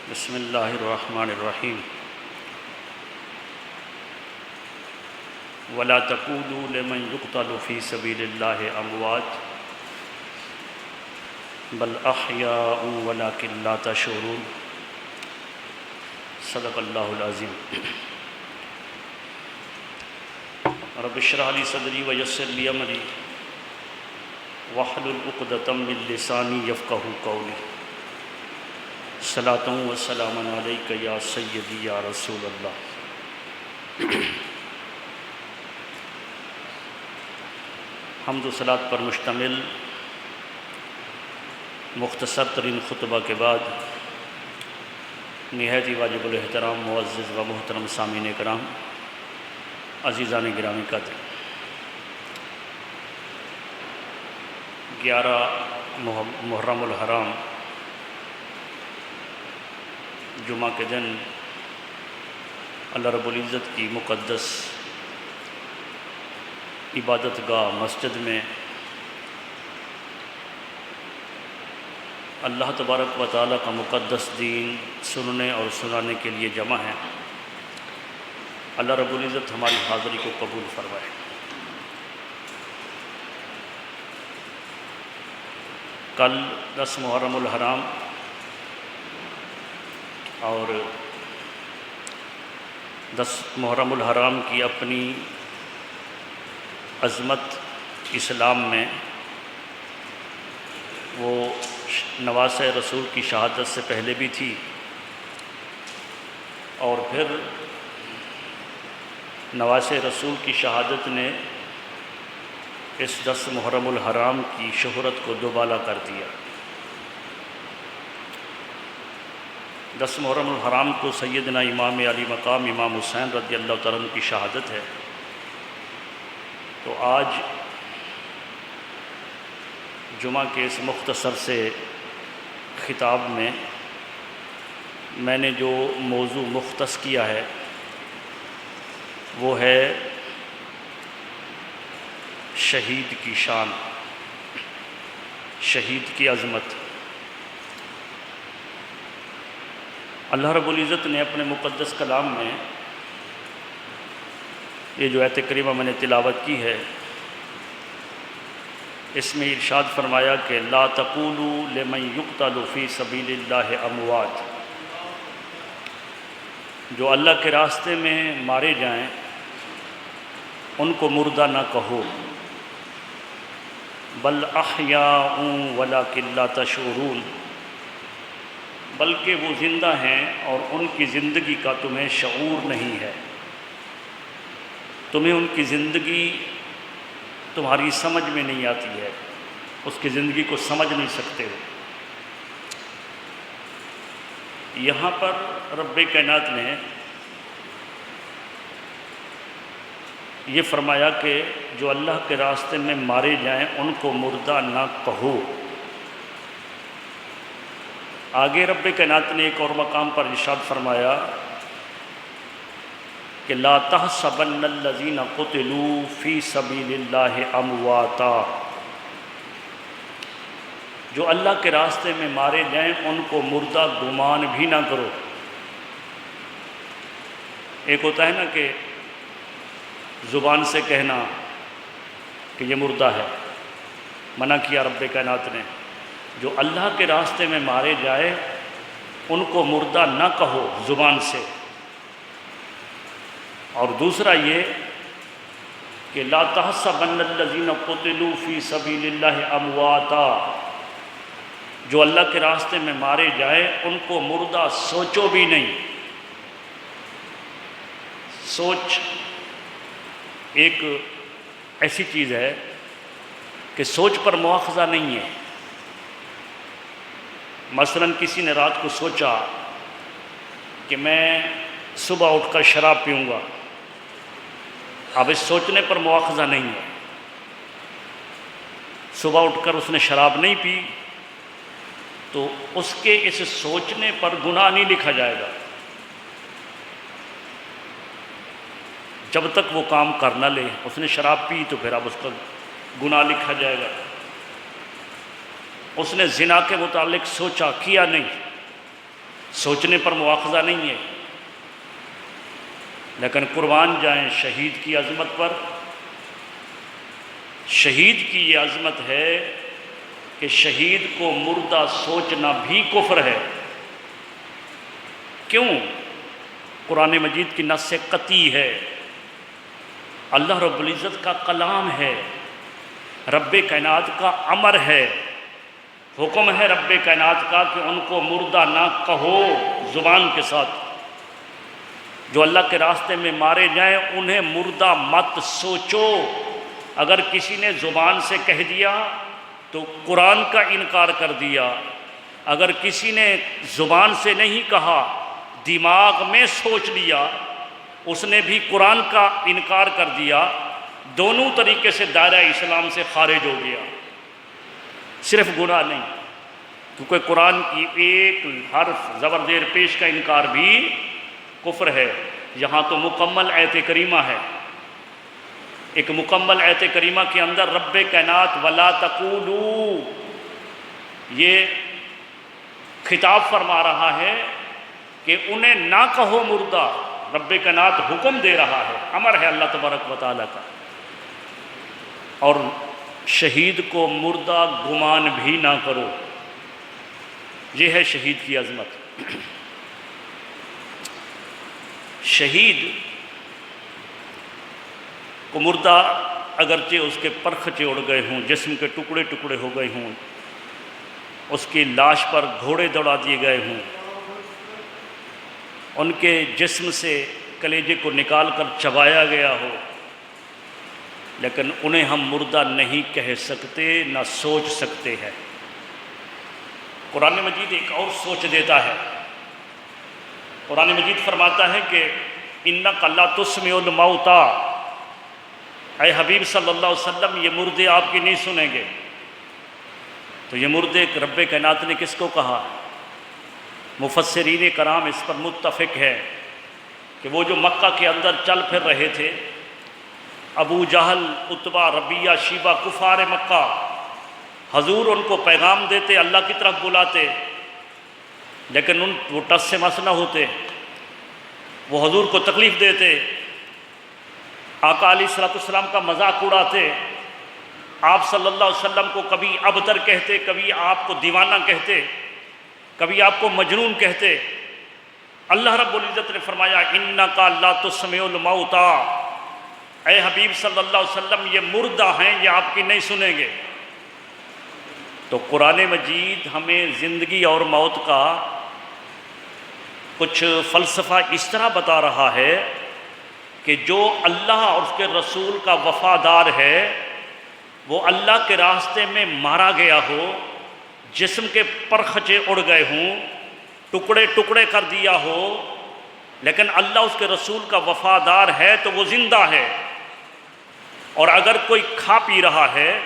بسم اللہ الرحمن الرحیم ولا تقولوا لمن يقتل في سبيل الله اموات بل احیاء ولكن لا تشعرون صدق اللہ العظیم۔ رب اشرح لي صدری ویسر لي امری واحلل عقدۃ من لسانی یفقہوا قولی۔ صلاۃ و سلام علیک یا سیدی یا رسول اللہ۔ حمد و صلاۃ پر مشتمل مختصر ترین خطبہ کے بعد نہایت ہی واجب الاحترام معزز و محترم سامعین کرام، عزیزان گرامی قدر، 11 محرم الحرام جمعہ کے دن اللہ رب العزت کی مقدس عبادت گاہ مسجد میں اللہ تبارک و تعالیٰ کا مقدس دین سننے اور سنانے کے لیے جمع ہیں۔ اللہ رب العزت ہماری حاضری کو قبول فرمائے۔ کل 10 محرم الحرام اور 10 محرم الحرام کی اپنی عظمت اسلام میں وہ نواسہ رسول کی شہادت سے پہلے بھی تھی، اور پھر نواسہ رسول کی شہادت نے اس 10 محرم الحرام کی شہرت کو دوبالا کر دیا۔ 10 محرم الحرام کو سیدنا امام علی مقام امام حسین رضی اللہ تعالیٰ عنہ کی شہادت ہے، تو آج جمعہ کے اس مختصر سے خطاب میں نے جو موضوع مختص کیا ہے وہ ہے شہید کی شان، شہید کی عظمت۔ اللہ رب العزت نے اپنے مقدس کلام میں یہ جو آیت کریمہ میں نے تلاوت کی ہے، اس میں ارشاد فرمایا کہ لا تقولوا لمن يقتل في سبيل الله اموات، جو اللہ کے راستے میں مارے جائیں ان کو مردہ نہ کہو، بل احیاء ولكن لا تشعرون، بلکہ وہ زندہ ہیں اور ان کی زندگی کا تمہیں شعور نہیں ہے، تمہیں ان کی زندگی تمہاری سمجھ میں نہیں آتی ہے، اس کی زندگی کو سمجھ نہیں سکتے ہو۔ یہاں پر رب کائنات نے یہ فرمایا کہ جو اللہ کے راستے میں مارے جائیں ان کو مردہ نہ کہو۔ آگے رب کائنات نے ایک اور مقام پر ارشاد فرمایا کہ لا تحسبن الذین قتلوا فی سبیل اللہ امواتا، جو اللہ کے راستے میں مارے جائیں ان کو مردہ گمان بھی نہ کرو۔ ایک ہوتا ہے نا کہ زبان سے کہنا کہ یہ مردہ ہے، منع کیا رب کائنات نے، جو اللہ کے راستے میں مارے جائے ان کو مردہ نہ کہو زبان سے۔ اور دوسرا یہ کہ لا تحسبن الذین قتلوا فی سبیل اللہ امواتا، جو اللہ کے راستے میں مارے جائے ان کو مردہ سوچو بھی نہیں۔ سوچ ایک ایسی چیز ہے کہ سوچ پر مواخذہ نہیں ہے۔ مثلا کسی نے رات کو سوچا کہ میں صبح اٹھ کر شراب پیوں گا، اب اس سوچنے پر مواخذہ نہیں ہے۔ صبح اٹھ کر اس نے شراب نہیں پی تو اس کے اس سوچنے پر گناہ نہیں لکھا جائے گا، جب تک وہ کام کر نہ لے۔ اس نے شراب پی تو پھر اب اس کا گناہ لکھا جائے گا۔ اس نے زنا کے متعلق سوچا، کیا نہیں، سوچنے پر مواخذہ نہیں ہے، لیکن قربان جائیں شہید کی عظمت پر۔ شہید کی یہ عظمت ہے کہ شہید کو مردہ سوچنا بھی کفر ہے۔ کیوں؟ قرآن مجید کی نص قطعی ہے، اللہ رب العزت کا کلام ہے، رب کائنات کا امر ہے، حکم ہے رب کائنات کا کہ ان کو مردہ نہ کہو زبان کے ساتھ۔ جو اللہ کے راستے میں مارے جائیں انہیں مردہ مت سوچو۔ اگر کسی نے زبان سے کہہ دیا تو قرآن کا انکار کر دیا، اگر کسی نے زبان سے نہیں کہا دماغ میں سوچ لیا اس نے بھی قرآن کا انکار کر دیا، دونوں طریقے سے دائرہ اسلام سے خارج ہو گیا، صرف گناہ نہیں، کیونکہ قرآن کی ایک حرف زبر زیر پیش کا انکار بھی کفر ہے۔ یہاں تو مکمل آیت کریمہ ہے، ایک مکمل آیت کریمہ کے اندر رب کائنات ولا تقولوا یہ خطاب فرما رہا ہے کہ انہیں نہ کہو مردہ، رب کائنات حکم دے رہا ہے، امر ہے اللہ تبارک و تعالیٰ کا۔ اور شہید کو مردہ گمان بھی نہ کرو، یہ ہے شہید کی عظمت۔ شہید کو مردہ اگرچہ اس کے پرخچے اڑ گئے ہوں، جسم کے ٹکڑے ٹکڑے ہو گئے ہوں، اس کی لاش پر گھوڑے دوڑا دیے گئے ہوں، ان کے جسم سے کلیجے کو نکال کر چبایا گیا ہو، لیکن انہیں ہم مردہ نہیں کہہ سکتے، نہ سوچ سکتے ہیں۔ قرآن مجید ایک اور سوچ دیتا ہے، قرآن مجید فرماتا ہے کہ اِنَّكَ لَا تُسْمِعُ الْمَوْتَىٰ، اے حبیب صلی اللہ علیہ وسلم یہ مردے آپ کی نہیں سنیں گے۔ تو یہ مردے رب کائنات نے کس کو کہا؟ مفسرین کرام اس پر متفق ہے کہ وہ جو مکہ کے اندر چل پھر رہے تھے، ابو جہل، عتبہ، ربیہ، شیبہ، کفار مکہ، حضور ان کو پیغام دیتے، اللہ کی طرف بلاتے، لیکن وہ ٹس سے مس نہ ہوتے، وہ حضور کو تکلیف دیتے، آقا علیہ السلام کا مذاق اڑاتے، آپ صلی اللہ علیہ وسلم کو کبھی ابتر کہتے، کبھی آپ کو دیوانہ کہتے، کبھی آپ کو مجنون کہتے۔ اللہ رب العزت نے فرمایا اِنَّكَ لَا تُسْمِعُ الْمَوْتَىٰ، اے حبیب صلی اللہ علیہ وسلم یہ مردہ ہیں، یہ آپ کی نہیں سنیں گے۔ تو قرآن مجید ہمیں زندگی اور موت کا کچھ فلسفہ اس طرح بتا رہا ہے کہ جو اللہ اور اس کے رسول کا وفادار ہے، وہ اللہ کے راستے میں مارا گیا ہو، جسم کے پرخچے اڑ گئے ہوں، ٹکڑے ٹکڑے کر دیا ہو، لیکن اللہ اس کے رسول کا وفادار ہے تو وہ زندہ ہے۔ اور اگر کوئی کھا پی رہا ہے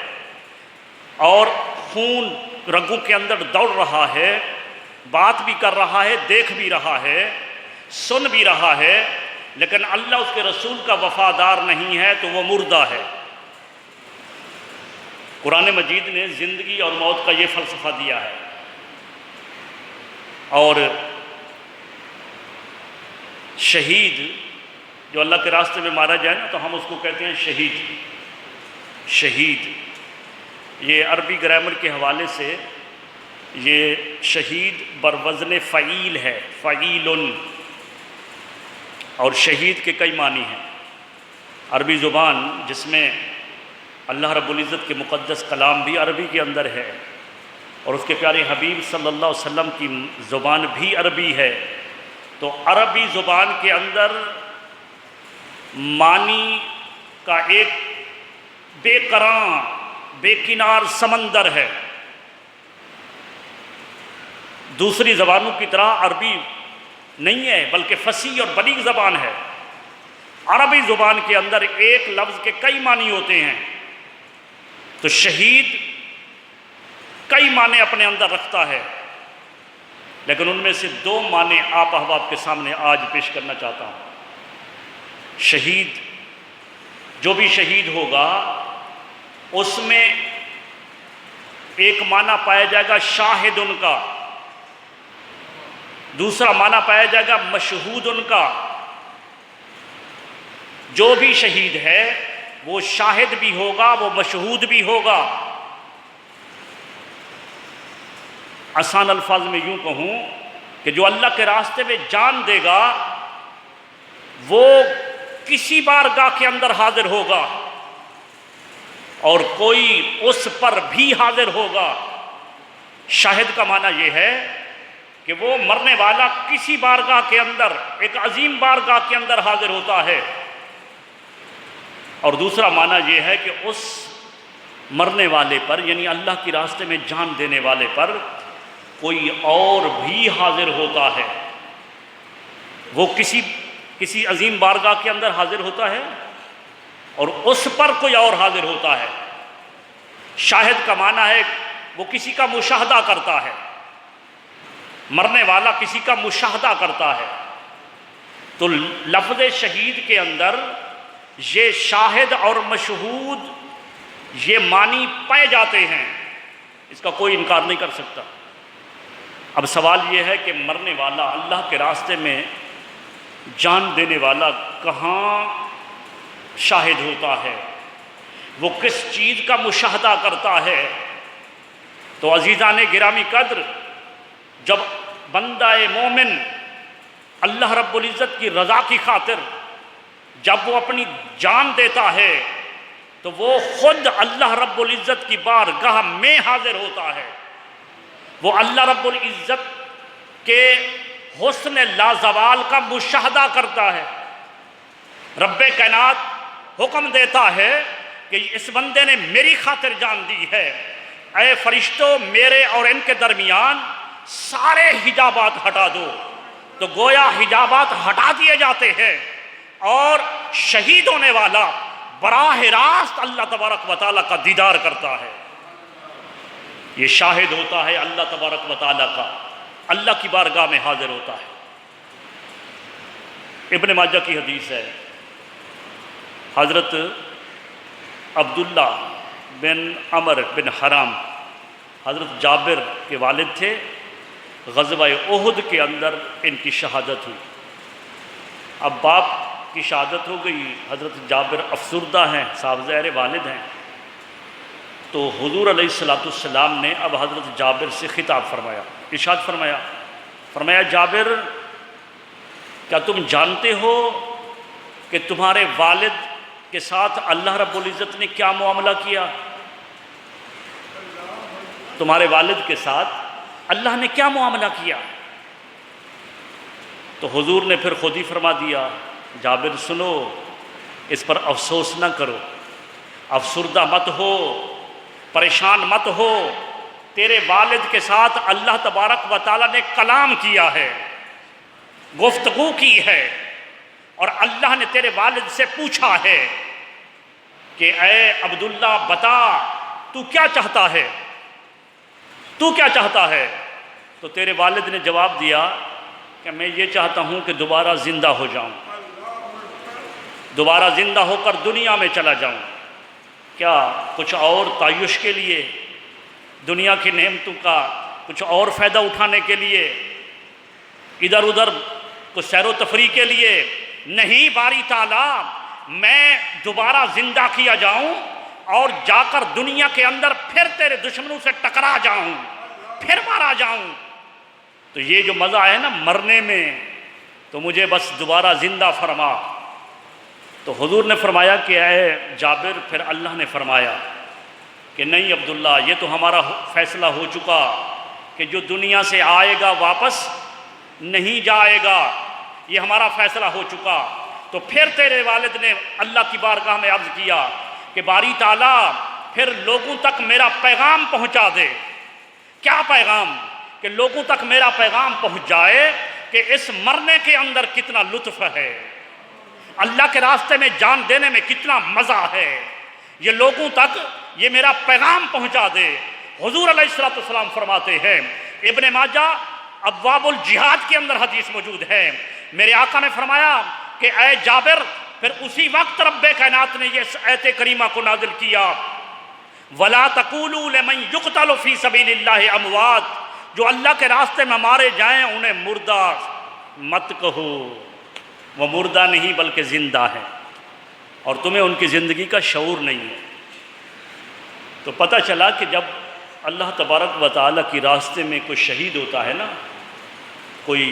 اور خون رگوں کے اندر دوڑ رہا ہے، بات بھی کر رہا ہے، دیکھ بھی رہا ہے، سن بھی رہا ہے، لیکن اللہ اس کے رسول کا وفادار نہیں ہے تو وہ مردہ ہے۔ قرآن مجید نے زندگی اور موت کا یہ فلسفہ دیا ہے۔ اور شہید جو اللہ کے راستے میں مارا جائے نا تو ہم اس کو کہتے ہیں شہید۔ شہید یہ عربی گرامر کے حوالے سے یہ شہید بروزن فعیل ہے، فعیل، اور شہید کے کئی معنی ہیں۔ عربی زبان جس میں اللہ رب العزت کے مقدس کلام بھی عربی کے اندر ہے اور اس کے پیارے حبیب صلی اللہ علیہ وسلم کی زبان بھی عربی ہے، تو عربی زبان کے اندر معنی کا ایک بے قراں بے کنار سمندر ہے۔ دوسری زبانوں کی طرح عربی نہیں ہے بلکہ فصیح اور بلیغ زبان ہے۔ عربی زبان کے اندر ایک لفظ کے کئی معنی ہوتے ہیں، تو شہید کئی معنی اپنے اندر رکھتا ہے، لیکن ان میں سے دو معنی آپ احباب کے سامنے آج پیش کرنا چاہتا ہوں۔ شہید، جو بھی شہید ہوگا اس میں ایک معنی پایا جائے گا شاہد ان کا، دوسرا معنی پایا جائے گا مشہود ان کا، جو بھی شہید ہے وہ شاہد بھی ہوگا، وہ مشہود بھی ہوگا۔ آسان الفاظ میں یوں کہوں کہ جو اللہ کے راستے میں جان دے گا وہ کسی بارگاہ کے اندر حاضر ہوگا اور کوئی اس پر بھی حاضر ہوگا۔ شاہد کا معنی یہ ہے کہ وہ مرنے والا کسی بارگاہ کے اندر، ایک عظیم بارگاہ کے اندر حاضر ہوتا ہے، اور دوسرا معنی یہ ہے کہ اس مرنے والے پر، یعنی اللہ کے راستے میں جان دینے والے پر کوئی اور بھی حاضر ہوتا ہے۔ وہ کسی عظیم بارگاہ کے اندر حاضر ہوتا ہے اور اس پر کوئی اور حاضر ہوتا ہے۔ شاہد کا معنی ہے وہ کسی کا مشاہدہ کرتا ہے، مرنے والا کسی کا مشاہدہ کرتا ہے۔ تو لفظ شہید کے اندر یہ شاہد اور مشہود یہ معنی پائے جاتے ہیں، اس کا کوئی انکار نہیں کر سکتا۔ اب سوال یہ ہے کہ مرنے والا، اللہ کے راستے میں جان دینے والا کہاں شاہد ہوتا ہے، وہ کس چیز کا مشاہدہ کرتا ہے؟ تو عزیزان گرامی قدر، جب بندہ مومن اللہ رب العزت کی رضا کی خاطر جب وہ اپنی جان دیتا ہے تو وہ خود اللہ رب العزت کی بارگاہ میں حاضر ہوتا ہے۔ وہ اللہ رب العزت کے حسن لازوال کا مشاہدہ کرتا ہے۔ رب کائنات حکم دیتا ہے کہ اس بندے نے میری خاطر جان دی ہے، اے فرشتوں میرے اور ان کے درمیان سارے حجابات ہٹا دو۔ تو گویا حجابات ہٹا دیے جاتے ہیں اور شہید ہونے والا براہ راست اللہ تبارک و تعالیٰ کا دیدار کرتا ہے۔ یہ شاہد ہوتا ہے اللہ تبارک و تعالیٰ کا، اللہ کی بارگاہ میں حاضر ہوتا ہے۔ ابن ماجہ کی حدیث ہے، حضرت عبداللہ بن عمر بن حرام، حضرت جابر کے والد تھے، غزوہ احد کے اندر ان کی شہادت ہوئی۔ اب باپ کی شہادت ہو گئی، حضرت جابر افسردہ ہیں، صاحب زہر والد ہیں، تو حضور علیہ السلام نے اب حضرت جابر سے خطاب فرمایا، ارشاد فرمایا جابر کیا تم جانتے ہو کہ تمہارے والد کے ساتھ اللہ رب العزت نے کیا معاملہ کیا؟ تمہارے والد کے ساتھ اللہ نے کیا معاملہ کیا؟ تو حضور نے پھر خود ہی فرما دیا، جابر سنو، اس پر افسوس نہ کرو، افسردہ مت ہو، پریشان مت ہو، تیرے والد کے ساتھ اللہ تبارک و تعالیٰ نے کلام کیا ہے، گفتگو کی ہے، اور اللہ نے تیرے والد سے پوچھا ہے کہ اے عبداللہ بتا تو کیا چاہتا ہے، تو کیا چاہتا ہے؟ تو تیرے والد نے جواب دیا کہ میں یہ چاہتا ہوں کہ دوبارہ زندہ ہو جاؤں، دوبارہ زندہ ہو کر دنیا میں چلا جاؤں۔ کیا کچھ اور تعیش کے لیے، دنیا کی نعمتوں کا کچھ اور فائدہ اٹھانے کے لیے، ادھر ادھر کچھ سیر و تفریح کے لیے؟ نہیں، باری تعالیٰ میں دوبارہ زندہ کیا جاؤں اور جا کر دنیا کے اندر پھر تیرے دشمنوں سے ٹکرا جاؤں، پھر مارا جاؤں۔ تو یہ جو مزہ ہے نا مرنے میں، تو مجھے بس دوبارہ زندہ فرما۔ تو حضور نے فرمایا کہ اے جابر، پھر اللہ نے فرمایا کہ نہیں عبداللہ، یہ تو ہمارا فیصلہ ہو چکا کہ جو دنیا سے آئے گا واپس نہیں جائے گا، یہ ہمارا فیصلہ ہو چکا۔ تو پھر تیرے والد نے اللہ کی بارگاہ میں عرض کیا کہ باری تعالیٰ پھر لوگوں تک میرا پیغام پہنچا دے۔ کیا پیغام؟ کہ لوگوں تک میرا پیغام پہنچ جائے کہ اس مرنے کے اندر کتنا لطف ہے، اللہ کے راستے میں جان دینے میں کتنا مزہ ہے، یہ لوگوں تک یہ میرا پیغام پہنچا دے۔ حضور علیہ السلام فرماتے ہیں، ابن ماجہ ابواب الجہاد کے اندر حدیث موجود ہے، میرے آقا نے فرمایا کہ اے جابر، پھر اسی وقت رب کائنات نے یہ آیت کریمہ کو نازل کیا، وَلَا تَقُولُوا لِمَنْ يُقْتَلُ فِي سَبِيلِ اللَّهِ أَمْوَاتٌ، جو اللہ کے راستے میں مارے جائیں انہیں مردہ مت کہو، وہ مردہ نہیں بلکہ زندہ ہے، اور تمہیں ان کی زندگی کا شعور نہیں ہے۔ تو پتہ چلا کہ جب اللہ تبارک و تعالیٰ کی راستے میں کوئی شہید ہوتا ہے نا، کوئی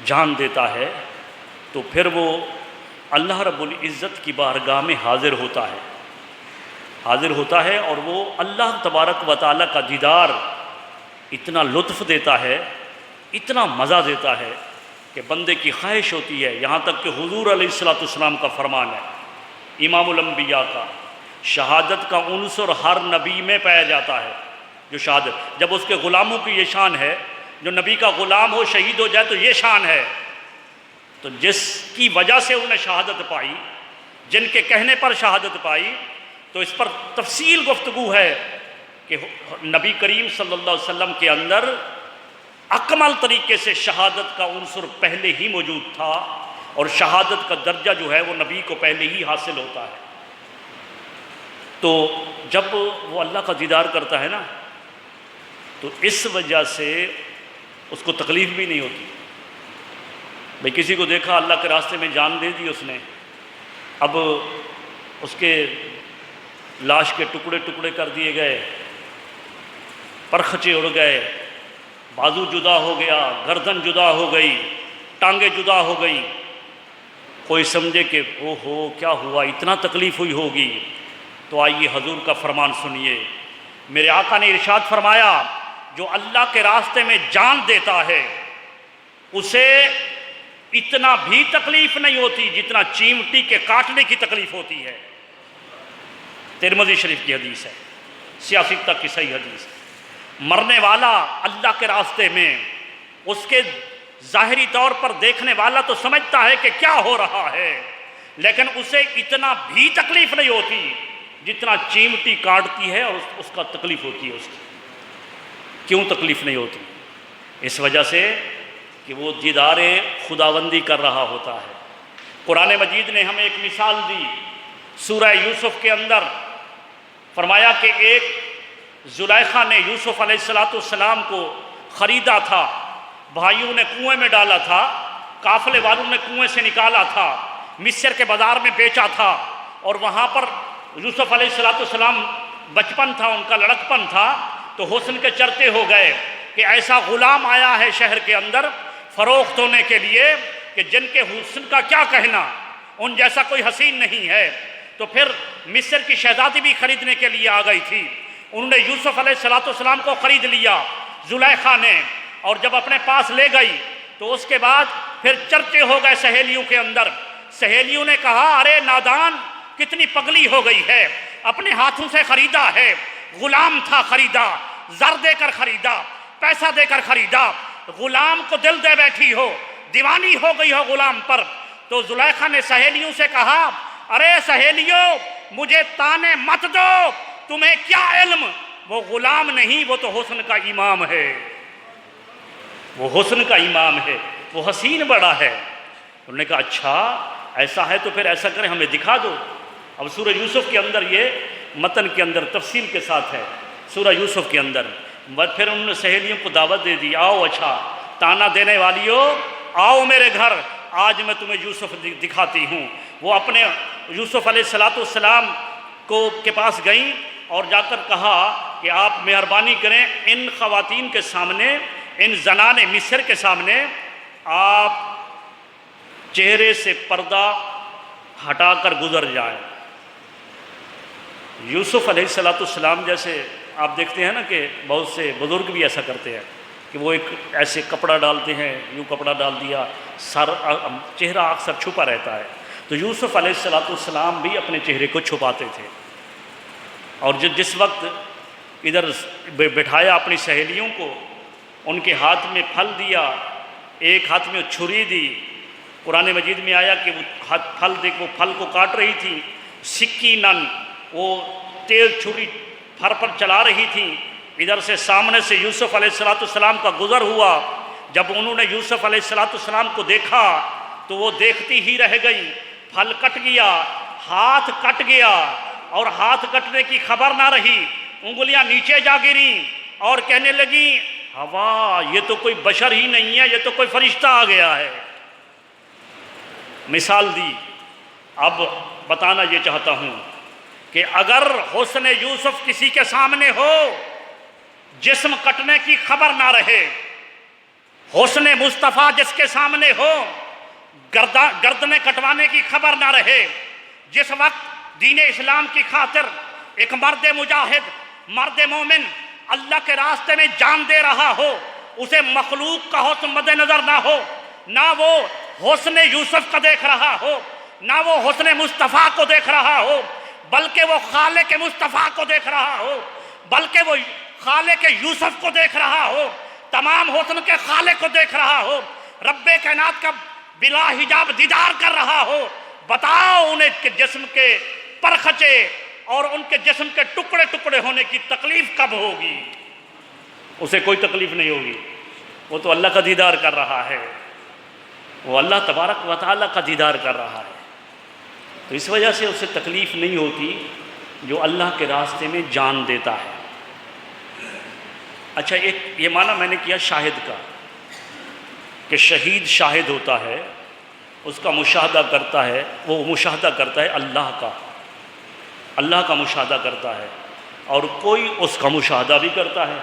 جان دیتا ہے، تو پھر وہ اللہ رب العزت کی بارگاہ میں حاضر ہوتا ہے، اور وہ اللہ تبارک و تعالیٰ کا دیدار اتنا لطف دیتا ہے، اتنا مزہ دیتا ہے کہ بندے کی خواہش ہوتی ہے، یہاں تک کہ حضور علیہ الصلوۃ والسلام کا فرمان ہے، امام الانبیاء کا، شہادت کا عنصر ہر نبی میں پایا جاتا ہے۔ جو شہادت، جب اس کے غلاموں کی یہ شان ہے، جو نبی کا غلام ہو شہید ہو جائے تو یہ شان ہے، تو جس کی وجہ سے انہیں شہادت پائی، جن کے کہنے پر شہادت پائی، تو اس پر تفصیل گفتگو ہے کہ نبی کریم صلی اللہ علیہ وسلم کے اندر اکمل طریقے سے شہادت کا عنصر پہلے ہی موجود تھا، اور شہادت کا درجہ جو ہے وہ نبی کو پہلے ہی حاصل ہوتا ہے۔ تو جب وہ اللہ کا دیدار کرتا ہے نا، تو اس وجہ سے اس کو تکلیف بھی نہیں ہوتی۔ بھئی کسی کو دیکھا اللہ کے راستے میں جان دے دی اس نے، اب اس کے لاش کے ٹکڑے ٹکڑے کر دیے گئے، پرخچے اڑ گئے، بازو جدا ہو گیا، گردن جدا ہو گئی، ٹانگیں جدا ہو گئی، کوئی سمجھے کہ او ہو کیا ہوا، اتنا تکلیف ہوئی ہوگی۔ تو آئیے حضور کا فرمان سنیے، میرے آقا نے ارشاد فرمایا، جو اللہ کے راستے میں جان دیتا ہے اسے اتنا بھی تکلیف نہیں ہوتی جتنا چیمٹی کے کاٹنے کی تکلیف ہوتی ہے۔ ترمذی شریف کی حدیث ہے، سیاسی تک کی صحیح حدیث ہے۔ مرنے والا اللہ کے راستے میں، اس کے ظاہری طور پر دیکھنے والا تو سمجھتا ہے کہ کیا ہو رہا ہے، لیکن اسے اتنا بھی تکلیف نہیں ہوتی جتنا چیمٹی کاٹتی ہے اور اس کا تکلیف ہوتی ہے اس کی۔ کیوں تکلیف نہیں ہوتی؟ اس وجہ سے کہ وہ دیدار خداوندی کر رہا ہوتا ہے۔ قرآن مجید نے ہمیں ایک مثال دی، سورہ یوسف کے اندر فرمایا کہ ایک زلیخا نے یوسف علیہ السلام کو خریدا تھا، بھائیوں نے کنویں میں ڈالا تھا، قافلے والوں نے کنویں سے نکالا تھا، مصر کے بازار میں بیچا تھا، اور وہاں پر یوسف علیہ السلام بچپن تھا، ان کا لڑکپن تھا، تو حسن کے چرتے ہو گئے کہ ایسا غلام آیا ہے شہر کے اندر فروخت ہونے کے لیے کہ جن کے حسن کا کیا کہنا، ان جیسا کوئی حسین نہیں ہے۔ تو پھر مصر کی شہزادی بھی خریدنے کے لیے آ گئی تھی، انہوں نے یوسف علیہ السلام کو خرید لیا زلیخا نے، اور جب اپنے پاس لے گئی تو اس کے بعد پھر چرچے ہو گئے سہیلیوں کے اندر۔ سہیلیوں نے کہا، ارے نادان کتنی پگلی ہو گئی ہے، اپنے ہاتھوں سے خریدا ہے، غلام تھا خریدا، زر دے کر خریدا، پیسہ دے کر خریدا، غلام کو دل دے بیٹھی ہو، دیوانی ہو گئی ہو غلام پر۔ تو زلیخا نے سہیلیوں سے کہا، ارے سہیلیوں مجھے تانے مت دو، تمہیں کیا علم، وہ غلام نہیں، وہ تو حسن کا امام ہے، وہ حسن کا امام ہے، وہ حسین بڑا ہے۔ انہوں نے کہا اچھا ایسا ہے تو پھر ایسا کریں ہمیں دکھا دو۔ اب سورہ یوسف کے اندر یہ متن کے اندر تفصیل کے ساتھ ہے، سورہ یوسف کے اندر پھر انہوں نے سہیلیوں کو دعوت دے دی، آؤ اچھا تانا دینے والیوں آؤ میرے گھر، آج میں تمہیں یوسف دکھاتی ہوں۔ وہ اپنے یوسف علیہ السلام کے پاس گئیں اور جا کر کہا کہ آپ مہربانی کریں ان خواتین کے سامنے، ان زنان مصر کے سامنے آپ چہرے سے پردہ ہٹا کر گزر جائیں۔ یوسف علیہ السلام جیسے آپ دیکھتے ہیں نا کہ بہت سے بزرگ بھی ایسا کرتے ہیں کہ وہ ایک ایسے کپڑا ڈالتے ہیں، یوں کپڑا ڈال دیا، چہرہ اکثر چھپا رہتا ہے، تو یوسف علیہ السلام بھی اپنے چہرے کو چھپاتے تھے۔ اور جس وقت ادھر بٹھایا اپنی سہیلیوں کو، ان کے ہاتھ میں پھل دیا، ایک ہاتھ میں چھری دی، قرآن مجید میں آیا کہ وہ پھل کو کاٹ رہی تھی، سکینن وہ تیز چھری پھر پر چلا رہی تھی، ادھر سے سامنے سے یوسف علیہ السلام کا گزر ہوا۔ جب انہوں نے یوسف علیہ السلام کو دیکھا تو وہ دیکھتی ہی رہ گئی، پھل کٹ گیا، ہاتھ کٹ گیا، اور ہاتھ کٹنے کی خبر نہ رہی، انگلیاں نیچے جا گریں اور کہنے لگیں ہوا یہ تو کوئی بشر ہی نہیں ہے، یہ تو کوئی فرشتہ آ گیا ہے۔ مثال دی۔ اب بتانا یہ چاہتا ہوں کہ اگر حسن یوسف کسی کے سامنے ہو، جسم کٹنے کی خبر نہ رہے، حسن مصطفیٰ جس کے سامنے ہو، گردنیں کٹوانے کی خبر نہ رہے، جس وقت دین اسلام کی خاطر ایک مرد مجاہد، مرد مومن اللہ کے راستے میں جان دے رہا ہو، اسے مخلوق کا حسن مد نظر نہ ہو، نہ وہ حسن یوسف کا دیکھ رہا ہو، نہ وہ حسن مصطفیٰ کو دیکھ رہا ہو، بلکہ وہ خالق مصطفیٰ کو دیکھ رہا ہو، بلکہ وہ خالق یوسف کو دیکھ رہا ہو، تمام حسن کے خالق کو دیکھ رہا ہو، رب کائنات کا بلا حجاب دیدار کر رہا ہو، بتاؤ انہیں کہ جسم کے پرخچے اور ان کے جسم کے ٹکڑے ٹکڑے ہونے کی تکلیف کب ہوگی؟ اسے کوئی تکلیف نہیں ہوگی، وہ تو اللہ کا دیدار کر رہا ہے، وہ اللہ تبارک و تعالیٰ کا دیدار کر رہا ہے، تو اس وجہ سے اسے تکلیف نہیں ہوتی جو اللہ کے راستے میں جان دیتا ہے۔ اچھا، ایک یہ معنی میں نے کیا شاہد کا، کہ شہید شاہد ہوتا ہے، اس کا مشاہدہ کرتا ہے، وہ مشاہدہ کرتا ہے اللہ کا مشاہدہ کرتا ہے، اور کوئی اس کا مشاہدہ بھی کرتا ہے۔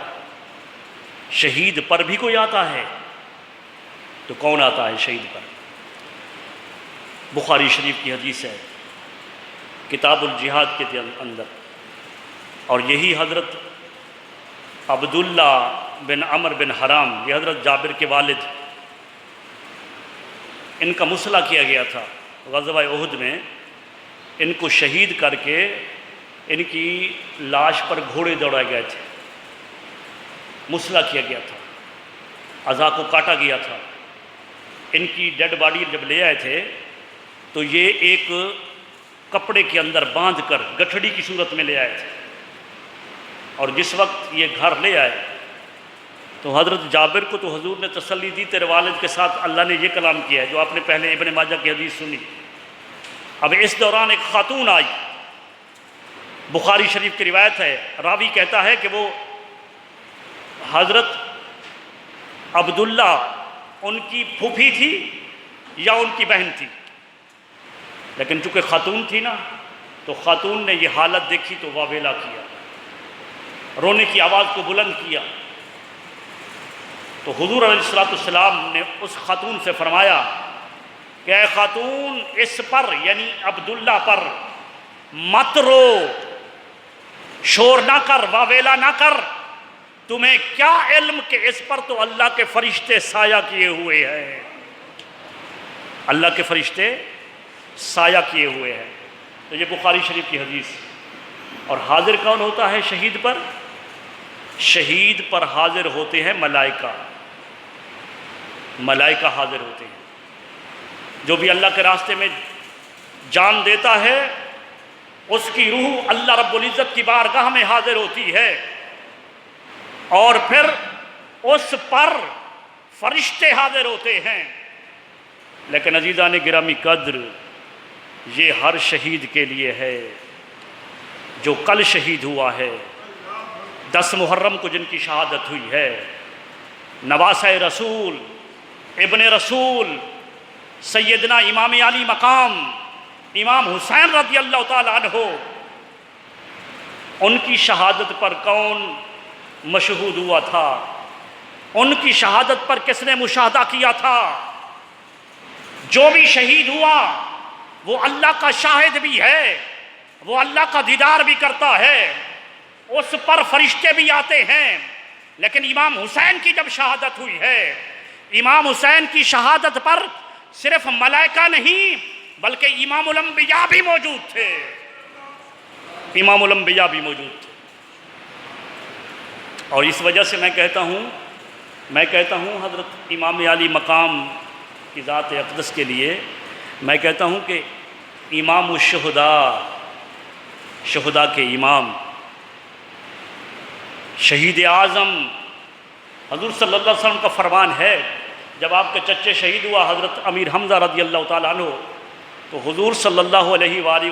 شہید پر بھی کوئی آتا ہے تو کون آتا ہے شہید پر؟ بخاری شریف کی حدیث ہے کتاب الجہاد کے اندر، اور یہی حضرت عبداللہ بن عمر بن حرام، یہ حضرت جابر کے والد، ان کا مصلح کیا گیا تھا غزوہ احد میں، ان کو شہید کر کے ان کی لاش پر گھوڑے دوڑائے گئے تھے، مصلح کیا گیا تھا، اعضاء کو کاٹا گیا تھا۔ ان کی ڈیڈ باڈی جب لے آئے تھے تو یہ ایک کپڑے کے اندر باندھ کر گٹھڑی کی صورت میں لے آئے تھے، اور جس وقت یہ گھر لے آئے تو حضرت جابر کو تو حضور نے تسلی دی، تیرے والد کے ساتھ اللہ نے یہ کلام کیا ہے جو آپ نے پہلے ابن ماجہ کی حدیث سنی۔ اب اس دوران ایک خاتون آئی، بخاری شریف کی روایت ہے، راوی کہتا ہے کہ وہ حضرت عبداللہ ان کی پھوپھی تھی یا ان کی بہن تھی، لیکن چونکہ خاتون تھی نا تو خاتون نے یہ حالت دیکھی تو واویلا کیا، رونے کی آواز کو بلند کیا، تو حضور علیہ السلام نے اس خاتون سے فرمایا کہ اے خاتون، اس پر یعنی عبداللہ پر مت رو، شور نہ کر، واویلا نہ کر، تمہیں کیا علم کہ اس پر تو اللہ کے فرشتے سایہ کیے ہوئے ہیں، اللہ کے فرشتے سایہ کیے ہوئے ہیں۔ تو یہ بخاری شریف کی حدیث۔ اور حاضر کون ہوتا ہے شہید پر؟ شہید پر حاضر ہوتے ہیں ملائکہ، ملائکہ حاضر ہوتے ہیں۔ جو بھی اللہ کے راستے میں جان دیتا ہے اس کی روح اللہ رب العزت کی بارگاہ میں حاضر ہوتی ہے، اور پھر اس پر فرشتے حاضر ہوتے ہیں۔ لیکن عزیزان گرامی قدر، یہ ہر شہید کے لیے ہے جو کل شہید ہوا ہے، 10 محرم کو جن کی شہادت ہوئی ہے، نواسہ رسول، ابن رسول، سیدنا امام علی مقام امام حسین رضی اللہ تعالیٰ عنہ، ان کی شہادت پر کون مشہود ہوا تھا؟ ان کی شہادت پر کس نے مشاہدہ کیا تھا؟ جو بھی شہید ہوا وہ اللہ کا شاہد بھی ہے، وہ اللہ کا دیدار بھی کرتا ہے، اس پر فرشتے بھی آتے ہیں۔ لیکن امام حسین کی جب شہادت ہوئی ہے، امام حسین کی شہادت پر صرف ملائکہ نہیں بلکہ امام الانبیاء بھی موجود تھے، امام الانبیاء بھی موجود تھے۔ اور اس وجہ سے میں کہتا ہوں حضرت امام علی مقام کی ذات اقدس کے لیے میں کہتا ہوں کہ امام الشہداء، شہداء کے امام، شہید اعظم، حضور صلی اللہ علیہ وسلم کا فرمان ہے، جب آپ کے چچے شہید ہوا حضرت امیر حمزہ رضی اللہ تعالیٰ عنہ، تو حضور صلی اللہ علیہ وآلہ